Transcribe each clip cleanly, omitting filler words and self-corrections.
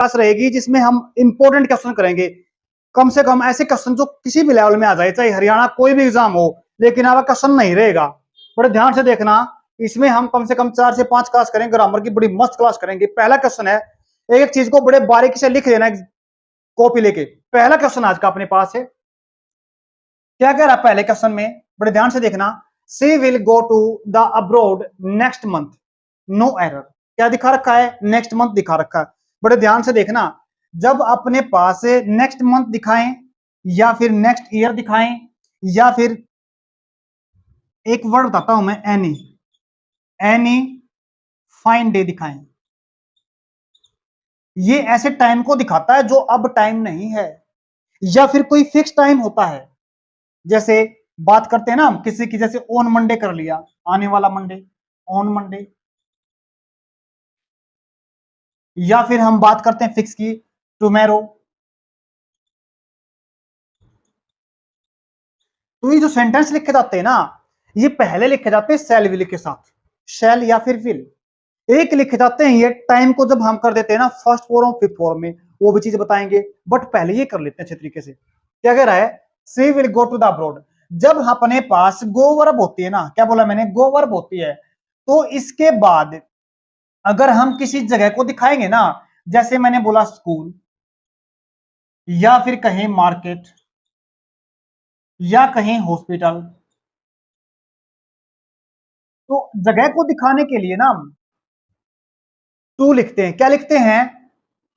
Class रहेगी जिसमें हम इंपॉर्टेंट क्वेश्चन करेंगे, कम से कम ऐसे क्वेश्चन जो किसी भी लेवल में आ जाए, चाहे हरियाणा कोई भी एग्जाम हो, लेकिन आपका क्वेश्चन नहीं रहेगा। बड़े ध्यान से देखना, इसमें हम कम से कम 4 से 5 क्लास करेंगे, ग्रामर की बड़ी मस्त क्लास करेंगे। पहला क्वेश्चन है, एक एक चीज को बड़े बारीकी से लिख लेना कॉपी लेके। पहला क्वेश्चन आज का अपने पास है, क्या कह रहा है पहले क्वेश्चन में, बड़े ध्यान से देखना। She will go to the abroad next month, no error. क्या दिखा रखा है? नेक्स्ट मंथ दिखा रखा है। बड़े ध्यान से देखना, जब अपने पास नेक्स्ट मंथ दिखाएं या फिर नेक्स्ट ईयर दिखाएं या फिर एक वर्ड बताता हूं मैं, एनी फाइन डे दिखाएं, ये ऐसे टाइम को दिखाता है जो अब टाइम नहीं है, या फिर कोई फिक्स टाइम होता है। जैसे बात करते हैं ना हम किसी की, जैसे ऑन मंडे कर लिया, आने वाला मंडे, ऑन मंडे। या फिर हम बात करते हैं फिक्स की, टुमेरो। तो ये जो सेंटेंस लिखे जाते हैं ना, ये पहले लिखे जाते हैं शैल विल के साथ, शैल या फिर विल। एक लिखे जाते हैं ये टाइम को जब हम कर देते हैं ना फर्स्ट फॉर्म फिफ्थ फॉर्म में, वो भी चीज बताएंगे, बट पहले ये कर लेते हैं अच्छे तरीके से। क्या कह रहा है? She will go to the abroad. जब अपने पास गो वर्ब होती है ना, क्या बोला मैंने, गो वर्ब होती है, तो इसके बाद अगर हम किसी जगह को दिखाएंगे ना, जैसे मैंने बोला स्कूल, या फिर कहीं मार्केट, या कहीं हॉस्पिटल, तो जगह को दिखाने के लिए ना टू लिखते हैं। क्या लिखते हैं?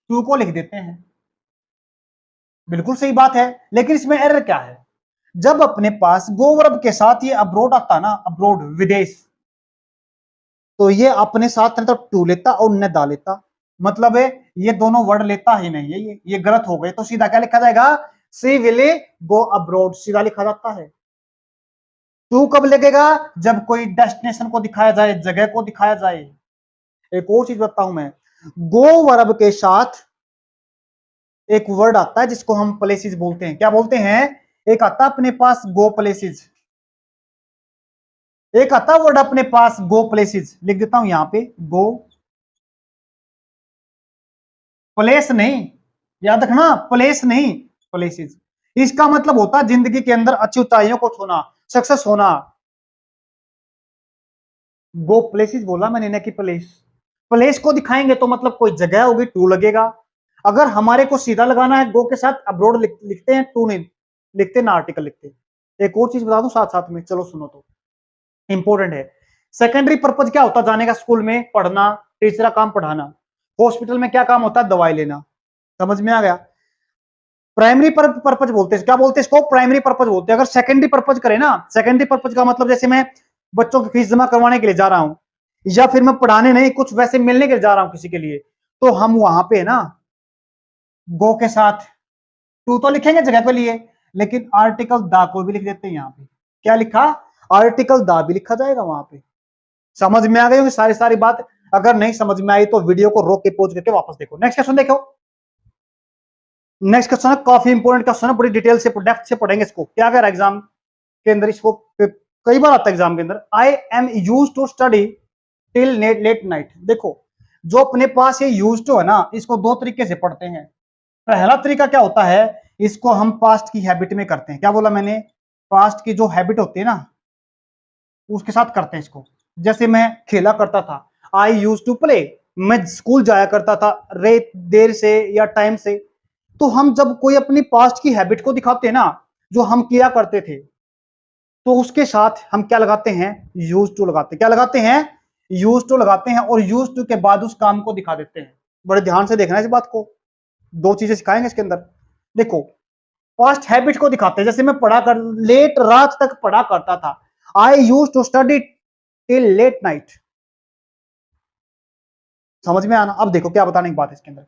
टू को लिख देते हैं। बिल्कुल सही बात है, लेकिन इसमें एरर क्या है? जब अपने पास गो वर्ब के साथ ये अब्रोड आता ना, अब्रोड विदेश, तो ये अपने साथ न तो टू लेता और न दा लेता, मतलब है ये दोनों वर्ड लेता ही नहीं है, ये गलत हो गए। तो सीधा क्या लिखा जाएगा? सी विल गो अब्रोड, सीधा लिखा जाता है। टू कब लगेगा? जब कोई डेस्टिनेशन को दिखाया जाए, जगह को दिखाया जाए। एक और चीज बताता हूं मैं, गो वर्ब के साथ एक वर्ड आता है जिसको हम प्लेसेस बोलते हैं। क्या बोलते हैं? एक आता अपने पास गो प्लेसेस, एक आता वर्ड अपने पास गो प्लेसेस, लिख देता हूं यहां पे, गो प्लेस नहीं, याद रखना, प्लेस नहीं, प्लेसेस। इसका मतलब होता है जिंदगी के अंदर अच्छी ऊंचाइयों को छूना, सक्सेस होना। गो प्लेसेस बोला मैंने, ना कि प्लेस। प्लेस को दिखाएंगे तो मतलब कोई जगह होगी, टू लगेगा। अगर हमारे को सीधा लगाना है गो के साथ अब्रोड लिखते हैं, टू नहीं लिखते ना, आर्टिकल लिखते हैं। एक और चीज बता दूं साथ साथ में, चलो सुनो तो, इंपॉर्टेंट है। सेकेंडरी पर्पज क्या होता है जाने का? स्कूल में पढ़ना, टीचर का काम पढ़ाना। हॉस्पिटल में क्या काम होता है? दवाई लेना। समझ में आ गया? प्राइमरी पर्पज बोलते हैं, क्या बोलते हैं इसको? प्राइमरी पर्पज बोलते हैं। अगर सेकेंडरी पर्पज करें ना, सेकेंडरी पर्पज का मतलब जैसे मैं बच्चों की फीस जमा करवाने के लिए जा रहा हूं, या फिर मैं पढ़ाने नहीं, कुछ वैसे मिलने के लिए जा रहा हूं किसी के लिए, तो हम वहां पे ना गो के साथ टू तो लिखेंगे जगह के लिए, लेकिन आर्टिकल दा को भी लिख देते हैं। यहाँ पे क्या लिखा? आर्टिकल दा भी लिखा जाएगा वहां पे। समझ में आ गई होगी सारी सारी बात? अगर नहीं समझ में आई तो वीडियो को रोक के पॉज करके वापस देखो। नेक्स्ट क्वेश्चन देखो, नेक्स्ट क्वेश्चन है काफी इंपॉर्टेंट क्वेश्चन है, बड़ी डिटेल से डेप्थ से पढ़ेंगे इसको। क्या कह रहा है एग्जाम के अंदर, इसको कई बार आता है एग्जाम के अंदर। I am use to study till late night. देखो, जो अपने पास ये यूज टू है ना, इसको दो तरीके से पढ़ते हैं। पहला तरीका क्या होता है, इसको हम पास्ट की हैबिट में करते हैं। क्या बोला मैंने? पास्ट की जो हैबिट होती है ना, उसके साथ करते हैं इसको। जैसे मैं खेला करता था, आई यूज टू प्ले, मैं स्कूल जाया करता था रेत देर से या टाइम से। तो हम जब कोई अपनी पास्ट की हैबिट को दिखाते हैं ना, जो हम किया करते थे, तो उसके साथ हम क्या लगाते हैं? यूज टू लगाते हैं। क्या लगाते हैं? यूज टू लगाते हैं, और यूज टू के बाद उस काम को दिखा देते हैं। बड़े ध्यान से देखना इस बात को, दो चीजें सिखाएंगे इसके अंदर। देखो, पास्ट हैबिट को दिखाते हैं, जैसे मैं पढ़ा कर लेट रात तक पढ़ा करता था, I used to study till late night. समझ में आना? अब देखो क्या बताने की बात है इसके अंदर।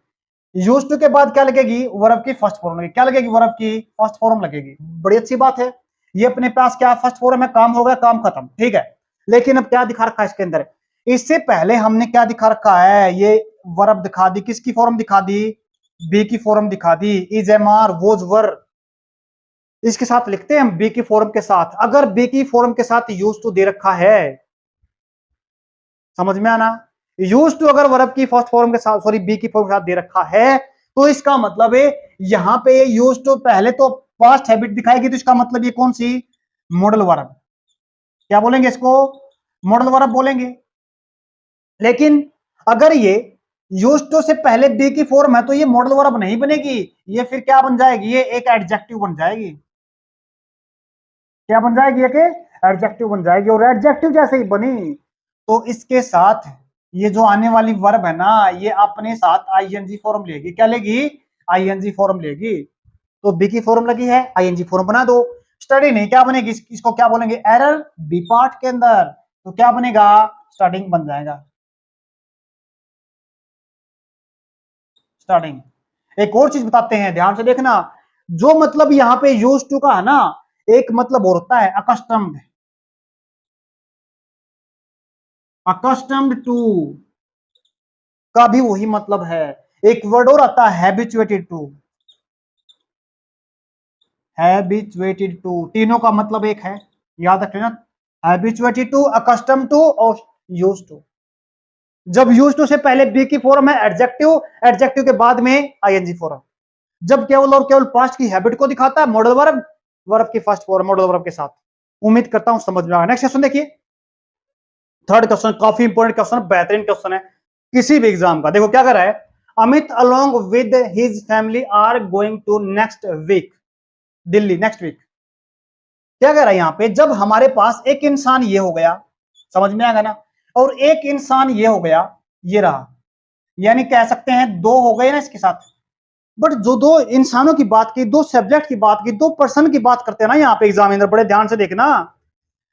यूज टू के बाद क्या लगेगी? वर्ब की फर्स्ट फॉर्म लगेगी। क्या लगेगी? वर्ब की फर्स्ट फॉर्म लगेगी। बड़ी अच्छी बात है, ये अपने पास क्या फर्स्ट फॉर्म है, काम हो गया, काम खत्म, ठीक है। लेकिन अब क्या दिखा रखा है इसके अंदर? इससे पहले हमने क्या दिखा रखा है? ये वर्ब दिखा दी, किसकी फॉर्म दिखा दी? बी की फॉर्म दिखा दी, इज एम आर वोज वर, इसके साथ लिखते हैं हम बी की फॉर्म के साथ। अगर बी की फॉर्म के साथ यूज टू दे रखा है, समझ में आना, यूज टू अगर वर्ब की फर्स्ट फॉर्म के साथ, सॉरी बी की फॉर्म के साथ दे रखा है, तो इसका मतलब है यहां पे यूज टू पहले तो पास्ट हैबिट दिखाएगी, तो इसका मतलब ये कौन सी, मॉडल वर्ब। क्या बोलेंगे इसको, मॉडल वर्ब बोलेंगे। लेकिन अगर ये यूज टू से पहले बी की फॉर्म है तो ये मॉडल वर्ब नहीं बनेगी, ये फिर क्या बन जाएगी, ये एक एडजेक्टिव बन जाएगी। क्या बन जाएगी, एक एडजेक्टिव बन जाएगी। और एडजेक्टिव जैसे ही बनी तो इसके साथ ये जो आने वाली वर्ब है ना, ये अपने साथ आईएनजी फॉर्म लेगी। क्या लेगी, आईएनजी फॉर्म लेगी। तो बी की फॉर्म लगी है, आईएनजी फॉर्म बना दो। स्टडी नहीं, क्या बनेगी, इसको क्या बोलेंगे, एरर बी पार्ट के अंदर, तो क्या बनेगा, स्टार्टिंग बन जाएगा, स्टार्टिंग। एक और चीज बताते हैं, ध्यान से देखना, जो मतलब यहां पे यूज टू का है ना, एक मतलब और होता है अकस्टम्ड, अकस्टम्ड टू का भी वही मतलब है। एक वर्ड और आता है हैबिचुएटेड टू, हैबिचुएटेड टू, तीनों का मतलब एक है, याद रख लेना, हैबिचुएटेड टू, अकस्टम टू और यूज टू। जब यूज टू से पहले बी की फॉर्म है एडजेक्टिव, एडजेक्टिव के बाद में आईएनजी फॉर्म। जब केवल और केवल पास्ट की हैबिट को दिखाता है मॉडल वर्ब, वर्ब की फर्स्ट फॉर्म मॉडल वर्ब के साथ। उम्मीद करता हूं समझ में आएगा। नेक्स्ट क्वेश्चन देखिए, थर्ड क्वेश्चन काफी इंपॉर्टेंट क्वेश्चन, बेहतरीन क्वेश्चन है किसी भी एग्जाम का। देखो क्या कर रहा है, Amit along with his family are going to next week Delhi, next week. क्या कह रहा है यहां पे, जब हमारे पास एक इंसान ये हो गया, समझ में आएगा ना, और एक इंसान ये हो गया, ये रहा, यानी कह सकते हैं दो हो गए ना इसके साथ। बट जो दो इंसानों की बात की, दो सब्जेक्ट की बात की, दो पर्सन की बात करते हैं ना यहाँ पे एग्जामिनर, बड़े ध्यान से देखना,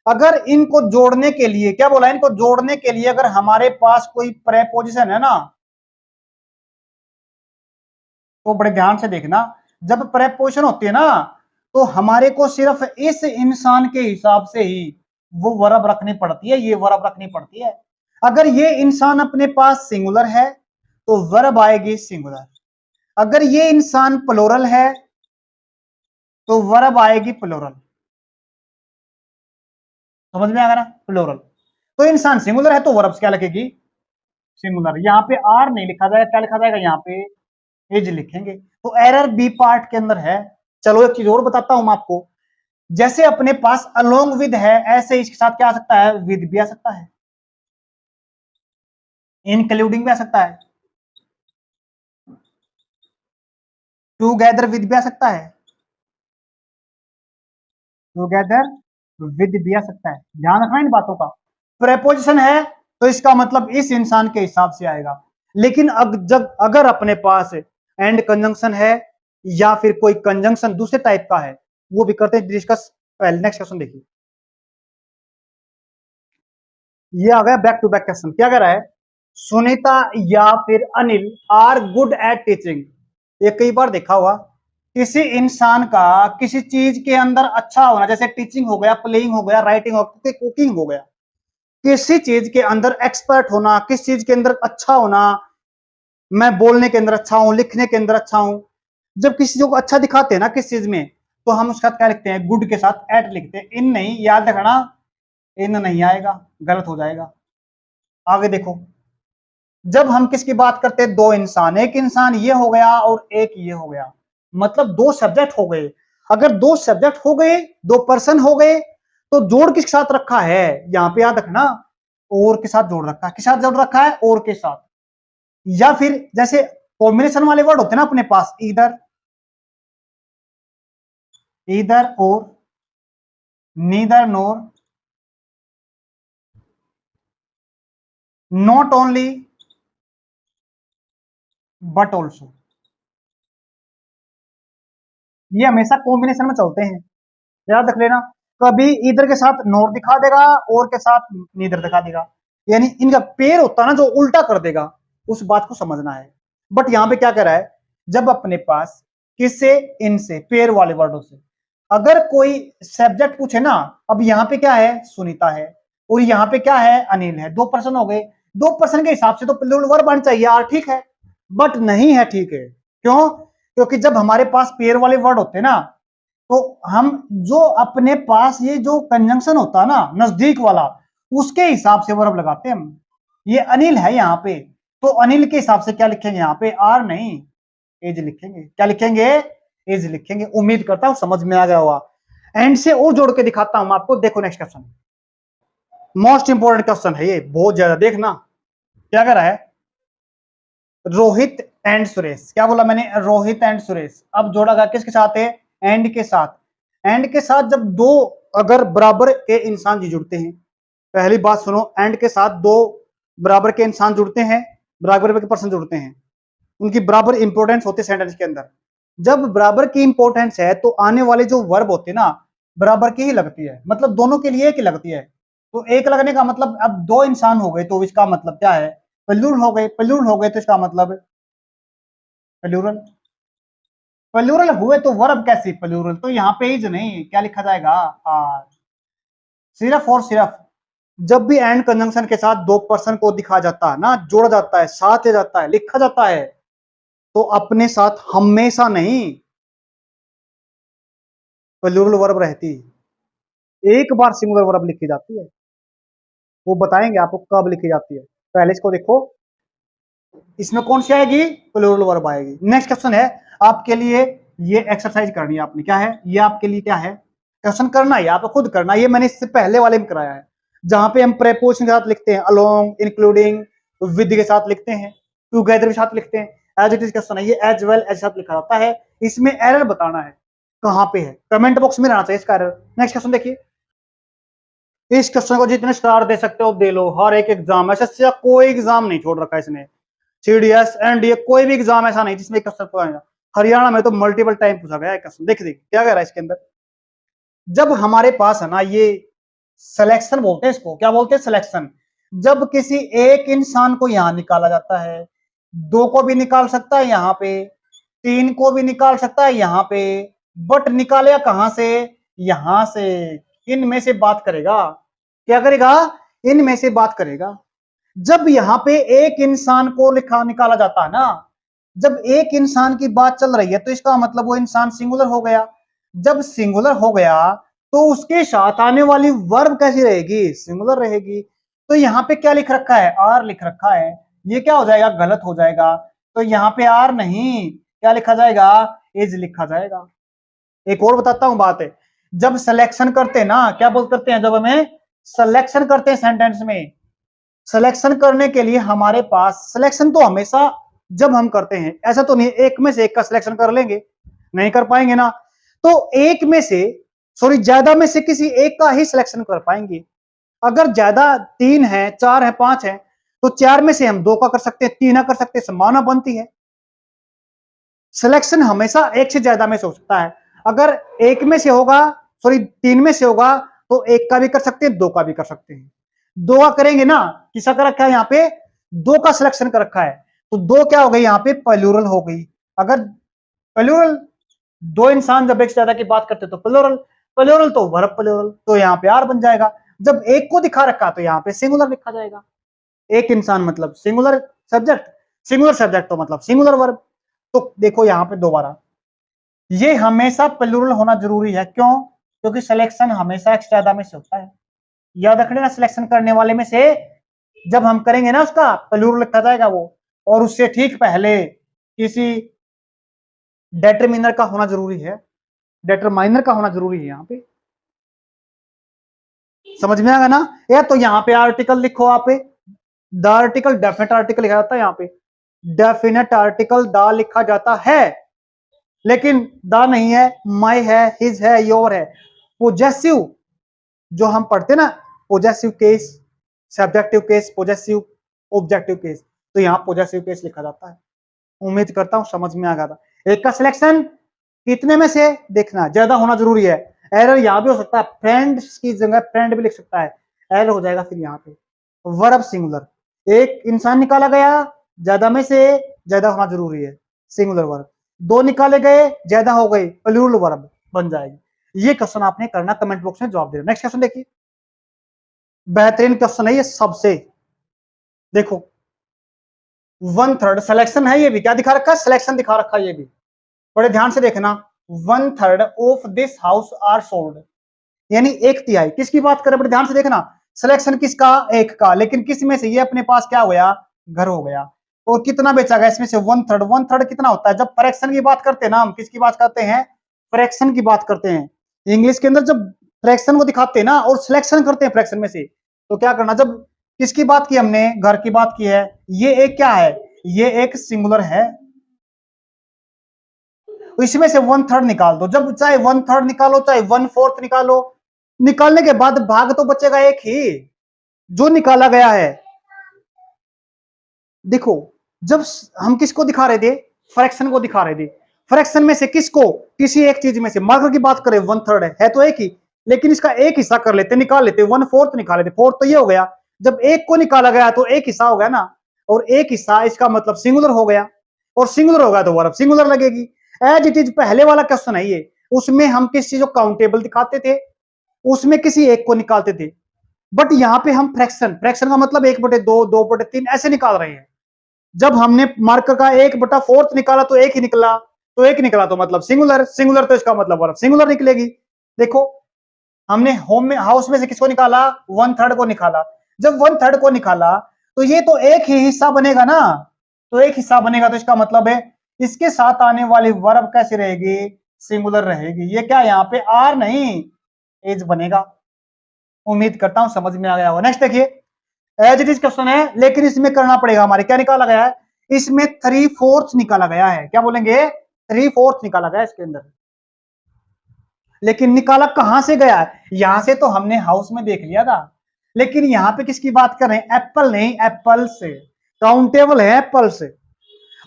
अगर इनको जोड़ने के लिए, क्या बोला, इनको जोड़ने के लिए अगर हमारे पास कोई प्रेपोजिशन है ना, तो बड़े ध्यान से देखना, जब प्रेपोजिशन होती है ना, तो हमारे को सिर्फ इस इंसान के हिसाब से ही वो वर्ब रखनी पड़ती है, ये वर्ब रखनी पड़ती है। अगर ये इंसान अपने पास सिंगुलर है तो वर्ब आएगी सिंगुलर, अगर ये इंसान प्लूरल है तो वर्ब आएगी प्लूरल। समझ में आएगा ना, प्लूरल। तो इंसान सिंगुलर है तो वर्ब्स क्या लिखेगी, सिंगुलर। यहाँ पे आर नहीं लिखा जाएगा, क्या लिखा जाएगा, यहाँ पे एज लिखेंगे। तो एरर बी पार्ट के अंदर है। चलो एक चीज और बताता हूं मैं आपको, जैसे अपने पास अलोंग विद है, ऐसे इसके साथ क्या आ सकता है, विद भी आ सकता है, इंक्लूडिंग भी आ सकता है, टूगेदर विद भी आ सकता है, टूगेदर विद भी आ सकता है। ध्यान रखना इन बातों का। प्रेपोजिशन है तो इसका मतलब इस इंसान के हिसाब से आएगा। लेकिन अब जब अगर अपने पास एंड कंजंक्शन है या फिर कोई कंजंक्शन दूसरे टाइप का है, वो भी करते हैं डिस्कस। पहले नेक्स्ट क्वेश्चन देखिए, ये आ गया बैक टू बैक क्वेश्चन। क्या कह रहा है, सुनीता या फिर Anil are good at teaching. ये कई बार देखा हुआ, किसी इंसान का किसी चीज के अंदर अच्छा होना, जैसे टीचिंग हो गया, प्लेइंग हो गया, राइटिंग हो गया, कुकिंग हो गया, किसी चीज के अंदर एक्सपर्ट होना, किस चीज के अंदर अच्छा होना, मैं बोलने के अंदर अच्छा हूं, लिखने के अंदर अच्छा हूं, जब किसी को अच्छा दिखाते हैं ना किस चीज में, तो हम उसका क्या लिखते हैं, गुड के साथ एट लिखते हैं, इन नहीं, याद रखना, इन नहीं आएगा, गलत हो जाएगा। आगे देखो, जब हम किसकी बात करते हैं, दो इंसान, एक इंसान ये हो गया और एक ये हो गया, मतलब दो सब्जेक्ट हो गए। अगर दो सब्जेक्ट हो गए, दो पर्सन हो गए, तो जोड़ किसके साथ रखा है, यहां पे याद रखना, और के साथ जोड़ रखा है, किसके साथ जोड़ रखा है, और के साथ। या फिर जैसे कॉम्बिनेशन वाले वर्ड होते हैं ना अपने पास, इधर, इधर और, neither NOR, not only but also, ये हमेशा कॉम्बिनेशन में चलते हैं, याद रख लेना। कभी इधर के साथ नोर दिखा देगा और के साथ नीदर दिखा देगा, यानी इनका पेयर होता है ना जो उल्टा कर देगा, उस बात को समझना है। बट यहां पे क्या कर रहा है, जब अपने पास किससे, इनसे, पेयर वाले वर्डों से अगर कोई सब्जेक्ट पूछे ना, अब यहाँ पे क्या है, सुनीता है, और यहाँ पे क्या है, अनिल है, दो पर्सन हो गए, दो पर्सन के हिसाब से तो प्लूरल वर्ब आना चाहिए यार, ठीक है, बट नहीं है, ठीक है, क्यों, क्योंकि जब हमारे पास पेयर वाले वर्ड होते हैं ना, तो हम जो अपने पास ये जो कंजंक्शन होता है ना नजदीक वाला, उसके हिसाब से वर्ब लगाते हैं हम। ये अनिल है यहाँ पे, तो अनिल के हिसाब से क्या लिखेंगे यहाँ पे, आर नहीं एज लिखेंगे। क्या लिखेंगे, एज लिखेंगे। उम्मीद करता हूं समझ में आ गया होगा। एंड से और जोड़ के दिखाता हूं आपको। देखो next question, most important question है ये, बहुत ज्यादा। देखना क्या कर रहा है, रोहित एंड सुरेश। क्या बोला मैंने, रोहित एंड सुरेश। अब जोड़ा गया किसके साथ है, एंड के साथ। एंड के साथ जब दो अगर बराबर के इंसान जी जुड़ते हैं, पहली बात सुनो, एंड के साथ दो बराबर के इंसान जुड़ते हैं, बराबर के पर्सन जुड़ते हैं, उनकी बराबर इंपॉर्टेंस होती है सेंटेंस के अंदर। जब बराबर की इंपॉर्टेंस है तो आने वाले जो वर्ब होते हैं ना, बराबर की ही लगती है, मतलब दोनों के लिए एक ही लगती है। तो एक लगने का मतलब, अब दो इंसान हो गए तो इसका मतलब क्या है, प्लूरल हो गए। प्लूरल हो गए तो इसका मतलब प्लूरल। प्लूरल हुए तो वर्ब कैसी प्लूरल, तो यहाँ पे इज नहीं, क्या लिखा जाएगा, आर। सिर्फ और सिर्फ जब भी एंड कंजंक्शन के साथ दो पर्सन को दिखा जाता है ना, जोड़ा जाता है, साथ ले जाता है, लिखा जाता है, तो अपने साथ हमेशा नहीं प्लूरल वर्ब रहती है। एक बार सिंगुलर वर्ब लिखी जाती है, वो बताएंगे आपको कब लिखी जाती है। पहले इसको देखो, इसमें कौन सी आएगी, प्लूरल वर्ब आएगी। नेक्स्ट क्वेश्चन है आपके लिए, ये एक्सरसाइज करनी है आपने। क्या है ये आपके लिए, क्या है क्वेश्चन करना है, आप खुद करना। ये मैंने इससे पहले वाले में कराया है, जहां पे हम प्रेपोजिशन के साथ लिखते हैं, अलोंग, इंक्लूडिंग, विद के साथ लिखते हैं, टुगेदर के साथ लिखते हैं। एज इट इज क्वेश्चन है ये, एज वेल एज साथ लिखा जाता है। इसमें एरर बताना है कहां पे है, कमेंट बॉक्स में रहना चाहिए इसका एरर। नेक्स्ट क्वेश्चन देखिए, इस क्वेश्चन को जितने स्टार दे सकते हो दे लो। हर एक एग्जाम, ऐसा कोई एग्जाम नहीं छोड़ रखा है इसने, सीडीएस एनडीए कोई भी एग्जाम ऐसा नहीं जिसमें क्वेश्चन पूछा। हरियाणा में तो मल्टीपल टाइम पूछा गया है क्वेश्चन। देखिए क्या कह रहा है इसके अंदर, जब हमारे पास है ना ये सिलेक्शन बोलते हैं इसको, क्या बोलते हैं, सिलेक्शन। जब किसी एक इंसान को यहां निकाला जाता है, दो को भी निकाल सकता है यहाँ पे, तीन को भी निकाल सकता है यहाँ पे, बट निकालेगा कहां से, यहां से। इनमें से बात करेगा, क्या करेगा, इनमें से बात करेगा। जब यहाँ पे एक इंसान को लिखा निकाला जाता है ना, जब एक इंसान की बात चल रही है तो इसका मतलब वो इंसान सिंगुलर हो गया। जब सिंगुलर हो गया तो उसके साथ आने वाली वर्ब कैसी रहेगी, सिंगुलर रहेगी। तो यहाँ पे क्या लिख रखा है, आर लिख रखा है, ये क्या हो जाएगा, गलत हो जाएगा। तो यहाँ पे आर नहीं, क्या लिखा जाएगा, इज लिखा जाएगा। एक और बताता हूं बात है, जब सिलेक्शन करते हैं ना, क्या बोल करते हैं, जब हमें सिलेक्शन करते हैं सेंटेंस में, सिलेक्शन करने के लिए हमारे पास, सिलेक्शन तो हमेशा जब हम करते हैं, ऐसा तो नहीं एक में से एक का सिलेक्शन कर लेंगे, नहीं कर पाएंगे ना। तो एक में से, सॉरी ज्यादा में से किसी एक का ही सिलेक्शन कर पाएंगे। अगर ज्यादा तीन है, चार है, पांच है, तो चार में से हम दो का कर सकते हैं, तीन का कर सकते हैं, संभावना बनती है। सिलेक्शन हमेशा एक से ज्यादा में से हो सकता है। अगर एक में से होगा, सॉरी तीन में से होगा, तो एक का भी कर सकते हैं, दो का भी कर सकते हैं। दो का करेंगे ना, किसा कर रखा है यहाँ पे, दो का सिलेक्शन कर रखा है, तो दो क्या हो गई यहाँ पे, प्लूरल हो गई। अगर प्लूरल, दो इंसान जब एक से ज्यादा की बात करते तो प्लूरल, प्लूरल तो वर्ब प्लूरल, तो यहाँ पे आर बन जाएगा। जब एक को दिखा रखा तो यहाँ पे सिंगुलर लिखा जाएगा। एक इंसान मतलब सिंगुलर सब्जेक्ट, सिंगुलर सब्जेक्ट तो मतलब सिंगुलर वर्ब। तो देखो यहाँ पे दोबारा, ये हमेशा प्लूरल होना जरूरी है। क्यों, क्योंकि सिलेक्शन हमेशा एक से ज्यादा में से होता है। याद रख लेना, सिलेक्शन करने वाले में से जब हम करेंगे ना, उसका प्लूरल लिखा जाएगा वो, और उससे ठीक पहले किसी डेटरमिनर का होना जरूरी है, डेटरमाइनर का होना जरूरी है। यहाँ पे समझ में आएगा ना, या तो यहाँ पे आर्टिकल लिखो, आप द आर्टिकल, डेफिनेट आर्टिकल लिखा जाता है यहाँ पे, डेफिनेट आर्टिकल द लिखा जाता है, लेकिन द नहीं है, माई है, हिज है, योर है। पोजेसिव जो हम पढ़ते ना, possessive case, subjective case, possessive objective case, तो यहाँ पोजेसिव केस लिखा जाता है। उम्मीद करता हूं समझ में आ गया था। एक का सिलेक्शन कितने में से देखना, ज्यादा होना जरूरी है। एरर यहाँ भी हो सकता है, फ्रेंड्स की जगह फ्रेंड भी लिख सकता है, एरर हो जाएगा फिर यहाँ पे। वर्ब सिंगुलर, एक इंसान निकाला गया, ज्यादा में से ज्यादा होना जरूरी है, सिंगुलर वर्ब। दो निकाले गए, ज्यादा हो गई, प्लूरल वर्ब बन जाएगी। ये क्वेश्चन आपने करना, कमेंट बॉक्स में जवाब देना। नेक्स्ट क्वेश्चन देखिए, बेहतरीन क्वेश्चन है ये सबसे। देखो 1/3 सिलेक्शन है, ये भी क्या दिखा रखा है, सिलेक्शन दिखा रखा है ये भी, बड़े ध्यान से देखना। 1/3 of this house are sold, यानी एक तिहाई, किसकी बात करें, बड़े ध्यान से देखना, सिलेक्शन किसका, एक का, लेकिन किस में से, ये अपने पास क्या हो गया, घर हो गया। और कितना बेचा गया इसमें से, वन थर्ड। वन थर्ड कितना होता है, जब फ्रैक्शन की बात करते हैं ना, हम किसकी बात करते हैं, फ्रैक्शन की बात करते हैं। इंग्लिश के अंदर जब फ्रैक्शन को दिखाते हैं ना और सिलेक्शन करते हैं फ्रैक्शन में से, तो क्या करना, जब किसकी बात की हमने, घर की बात की है, ये एक क्या है, ये एक सिंगुलर है, तो इसमें से वन थर्ड निकाल दो। जब चाहे वन थर्ड निकालो चाहे वन फोर्थ निकालो, निकालने के बाद भाग तो बचेगा एक ही जो निकाला गया है। देखो, जब हम किसको दिखा रहे थे, फ्रैक्शन को दिखा रहे थे, फ्रैक्शन में से किसको, किसी एक चीज में से, मार्कर की बात करें वन थर्ड है तो एक ही, लेकिन इसका एक हिस्सा कर लेते, निकाल लेते, वन फोर्थ निकाल लेते। फोर्थ तो ये हो गया, जब एक को निकाला गया तो एक हिस्सा हो गया ना, और एक हिस्सा इसका मतलब सिंगुलर हो गया, और सिंगुलर होगा तो वर्ब सिंगुलर लगेगी। एज इट इज पहले वाला क्वेश्चन है ये, उसमें हम किस चीज को काउंटेबल दिखाते थे, उसमें किसी एक को निकालते थे, बट यहां पे हम फ्रैक्शन, फ्रैक्शन का मतलब 1/2, 2/3 ऐसे निकाल रहे हैं। जब हमने मार्कर का 1/4 निकाला तो एक ही निकला, तो एक निकला तो मतलब सिंगुलर, सिंगुलर तो इसका मतलब वर्ब सिंगुलर निकलेगी। देखो, हमने होम में, हाउस में से किसको निकाला, वन थर्ड को निकाला। जब वन थर्ड को निकाला तो ये तो एक ही हिस्सा बनेगा ना, तो एक हिस्सा बनेगा तो इसका मतलब है इसके साथ आने वाली वर्ब कैसी रहेगी, सिंगुलर रहेगी। ये क्या, यहाँ पे आर नहीं एज बनेगा। उम्मीद करता हूं समझ में आ गया होगा। नेक्स्ट देखिए, एज इट इज क्वेश्चन है, लेकिन इसमें करना पड़ेगा हमारे, क्या निकाला गया है, इसमें 3/4 निकाला गया है। क्या बोलेंगे, 3/4 निकाला गया इसके अंदर, लेकिन निकाला कहां से गया है, यहां से तो हमने हाउस में देख लिया था, लेकिन यहां पे किसकी बात कर रहे हैं, एप्पल नहीं, एप्पल से, काउंटेबल है एप्पल से,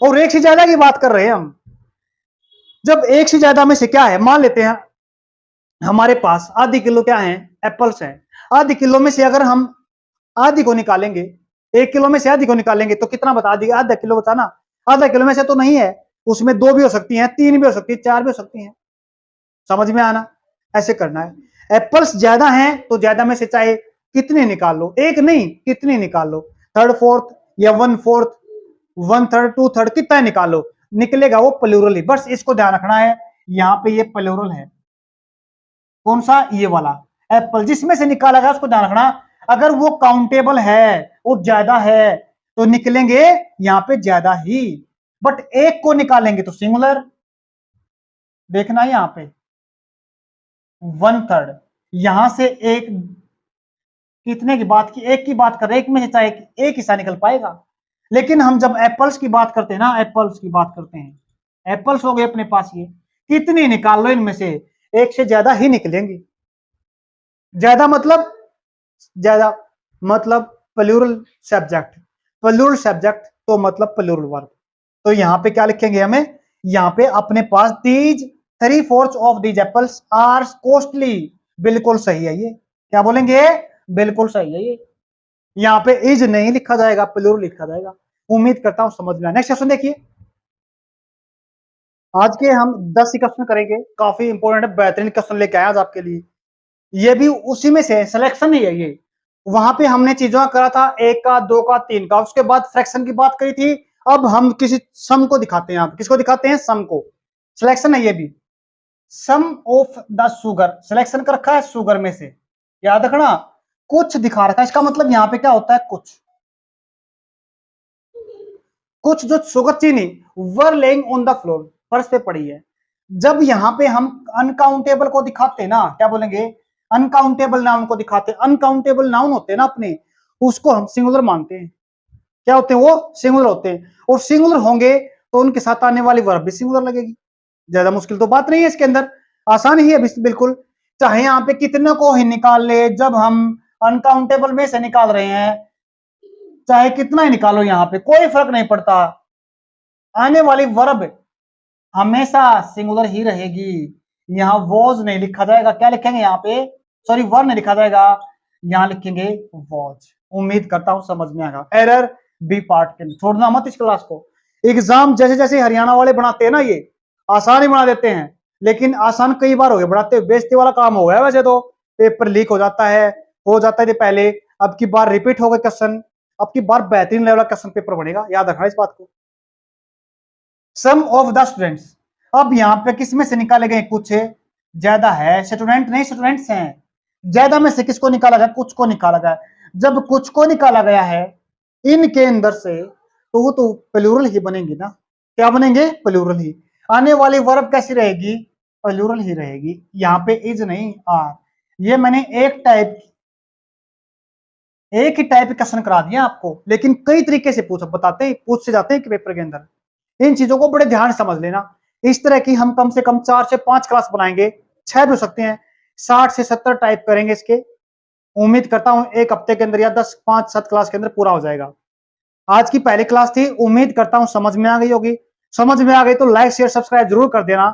और एक से ज्यादा की बात कर रहे हैं हम। जब एक से ज्यादा में से क्या है, मान लेते हैं हमारे पास आधी किलो क्या है, एप्पल्स है, आधी किलो में से अगर हम आधी को निकालेंगे, 1 किलो में से आधी को निकालेंगे तो कितना बता दिया, आधा किलो बताना। आधा किलो में से तो नहीं है, उसमें 2 भी हो सकती हैं, 3 भी हो सकती है, 4 भी हो सकती हैं। समझ में आना, ऐसे करना है। एप्पल्स ज्यादा हैं तो ज्यादा में से चाहे कितने निकाल लो, एक नहीं कितने निकाल लो, थर्ड फोर्थ या one fourth, one third, two third, कितना निकालो, निकलेगा वो प्लूरल ही। बस इसको ध्यान रखना है, यहाँ पे ये प्लूरल है, कौन सा, ये वाला एप्पल, जिसमें से निकाला गया उसको ध्यान रखना। अगर वो काउंटेबल है, वो ज्यादा है, तो निकलेंगे यहां पे ज्यादा ही, बट एक को निकालेंगे तो सिंगुलर। देखना यहां पे वन थर्ड, यहां से एक, कितने की बात की, एक की बात कर रहे, एक में से चाहे एक हिस्सा निकल पाएगा। लेकिन हम जब एप्पल्स की बात करते हैं ना, एप्पल्स की बात करते हैं, एप्पल्स हो गए अपने पास, ये कितने निकाल लो, इनमें से एक से ज्यादा ही निकलेंगे। ज्यादा मतलब, ज्यादा मतलब प्लूरल सब्जेक्ट, प्लूरल सब्जेक्ट तो मतलब प्लूरल वर्ब। तो यहां पे क्या लिखेंगे हमें, यहां पे अपने पास these 3/4 of these apples are costly, बिल्कुल सही है ये, क्या बोलेंगे, बिल्कुल सही है ये। यहाँ पे इज नहीं लिखा जाएगा, प्लूरल लिखा जाएगा। उम्मीद करता हूं समझ में आया। नेक्स्ट क्वेश्चन देखिए, आज के हम 10 ही क्वेश्चन करेंगे, काफी इंपॉर्टेंट है, बेहतरीन क्वेश्चन लेके आए आज आपके लिए। ये भी उसी में से सिलेक्शन ही है ये। वहां पे हमने चीजों का करा था, 1 का, 2 का, 3 का, उसके बाद फ्रैक्शन की बात करी थी। अब हम किसी सम को दिखाते हैं, आप किसको दिखाते हैं, सम को। सिलेक्शन है ये भी, सम ऑफ द शुगर, सिलेक्शन कर रखा है शुगर में से, याद रखना, कुछ दिखा रखा है, इसका मतलब यहां पे क्या होता है, कुछ, कुछ जो शुगर चीनी वर लेइंग ऑन द फ्लोर, फर्श पे पड़ी है। जब यहां पे हम अनकाउंटेबल को दिखाते हैं ना, क्या बोलेंगे, अनकाउंटेबल नाउन को दिखाते हैं, अनकाउंटेबल नाउन होते हैं ना अपने, उसको हम सिंगुलर मानते हैं। क्या होते हैं वो, सिंगुलर होते हैं, और सिंगुलर होंगे तो उनके साथ आने वाली वर्ब भी सिंगुलर लगेगी। ज्यादा मुश्किल तो बात नहीं है इसके अंदर, आसान ही है बिल्कुल। चाहे यहाँ पे कितने को ही निकाल ले, जब हम अनकाउंटेबल में से निकाल रहे हैं, चाहे कितना ही निकालो, यहाँ पे कोई फर्क नहीं पड़ता, आने वाली वर्ब हमेशा सिंगुलर ही रहेगी। यहाँ वॉज नहीं लिखा जाएगा, क्या लिखेंगे यहाँ पे, सॉरी वर नहीं लिखा जाएगा, यहाँ लिखेंगे वॉज। उम्मीद करता हूं समझ में आएगा। एरर बी पार्ट के लिए छोड़ना मत इस क्लास को। एग्जाम जैसे जैसे हरियाणा वाले बनाते हैं ना, ये आसान ही बना देते हैं, लेकिन आसान कई बार हो गया बनाते, बेइज्जती वाला काम हो गया। वैसे तो पेपर लीक हो जाता है पहले, अब की बार रिपीट होगा क्वेश्चन, अब की बार बेहतरीन लेवल का क्वेश्चन पेपर बनेगा, याद रखना इस बात को। सम ऑफ द स्टूडेंट्स, अब यहाँ पे किस में से निकाले गए, कुछ ज्यादा है, स्टूडेंट नहीं स्टूडेंट्स हैं, ज्यादा में से किसको निकाला गया, कुछ को निकाला गया। जब कुछ को निकाला गया है इनके अंदर से, तो वो तो प्लूरल ही बनेंगे ना। क्या बनेंगे, प्लूरल ही। आने वाली वर्ब कैसी रहेगी, प्लूरल ही रहेगी। यहाँ पे इज नहीं आर। ये मैंने एक ही टाइप क्वेश्चन करा दिया आपको, लेकिन कई तरीके से पूछ से जाते हैं कि पेपर के अंदर। इन चीजों को बड़े ध्यान से समझ लेना। इस तरह की हम कम से कम 4 से 5 क्लास बनाएंगे, 6 भी हो सकते हैं। 60 से 70 टाइप करेंगे इसके। उम्मीद करता हूं एक हफ्ते के अंदर या 10 5 7 क्लास के अंदर पूरा हो जाएगा। आज की पहली क्लास थी, उम्मीद करता हूं समझ में आ गई होगी। समझ में आ गई तो लाइक शेयर सब्सक्राइब जरूर कर देना।